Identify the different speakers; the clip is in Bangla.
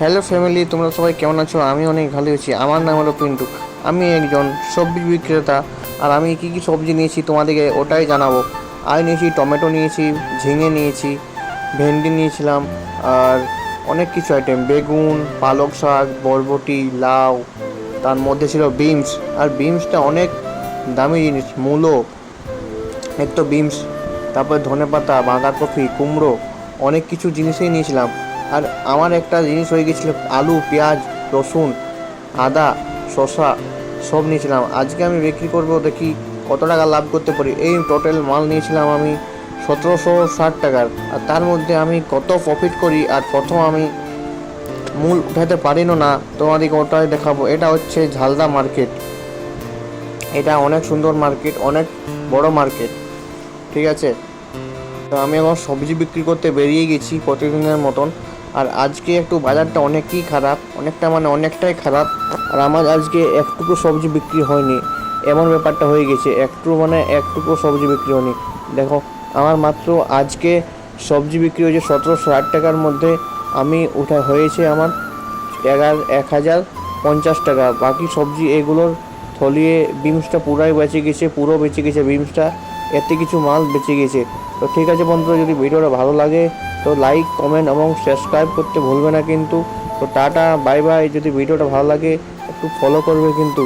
Speaker 1: হ্যালো ফ্যামিলি, তোমরা সবাই কেমন আছো? আমি অনেক ভালো আছি। আমার নাম হলো পিন্টু। আমি একজন সবজি বিক্রেতা। আর আমি কী কী সবজি নিয়েছি তোমাদেরকে ওটাই জানাবো। আর নিয়েছি টমেটো, নিয়েছি ঝিঙে, নিয়েছি ভেন্ডি নিয়েছিলাম, আর অনেক কিছু আইটেম, বেগুন, পালক শাক, বরবটি, লাউ, তার মধ্যে ছিল বিনস। আর বিনসটা অনেক দামি জিনিস, মূলো, এক তো বিনস, তারপরে ধনেপাতা, বাঁধাকপি, কুমড়ো, অনেক কিছু জিনিসই নিয়েছিলাম। আর আমার একটা জিনিস হয়ে গেছিলো, আলু, পেঁয়াজ, রসুন, আদা, শসা, সব নিয়েছিলাম। আজকে আমি বিক্রি করব, দেখি কত টাকা লাভ করতে পারি। এই টোটাল মাল নিয়েছিলাম আমি 1760 টাকার। আর তার মধ্যে আমি কত প্রফিট করি আর প্রথম আমি মূল উঠাতে পারিও না, তোমাদেরকে ওটাই দেখাবো। এটা হচ্ছে ঝালদা মার্কেট। এটা অনেক সুন্দর মার্কেট, অনেক বড় মার্কেট, ঠিক আছে। তো আমি এখন সবজি বিক্রি করতে বেরিয়ে গেছি প্রতিদিনের মতন। আর আজকে একটু বাজারটা অনেকই খারাপ, অনেকটাই খারাপ। আর আমার আজকে একটুকু সবজি বিক্রি হয়নি, এমন ব্যাপারটা হয়ে গেছে। একটুকু সবজি বিক্রি হয়নি। দেখো, আমার মাত্র আজকে সবজি বিক্রি হয়েছে 1760 টাকার মধ্যে। আমি হয়েছে আমার 1050 টাকা। বাকি সবজি এগুলোর থলিয়ে বিমসটা পুরো বেঁচে গেছে বিমসটা। এতে কিছু মাল বেঁচে গেছে। তো ঠিক আছে বন্ধুরা, যদি ভিডিওটা ভালো লাগে তো লাইক, কমেন্ট এবং সাবস্ক্রাইব করতে ভুলবে না কিন্তু। তো টাটা, বাই বাই। যদি ভিডিওটা ভালো লাগে একটু ফলো করবে কিন্তু।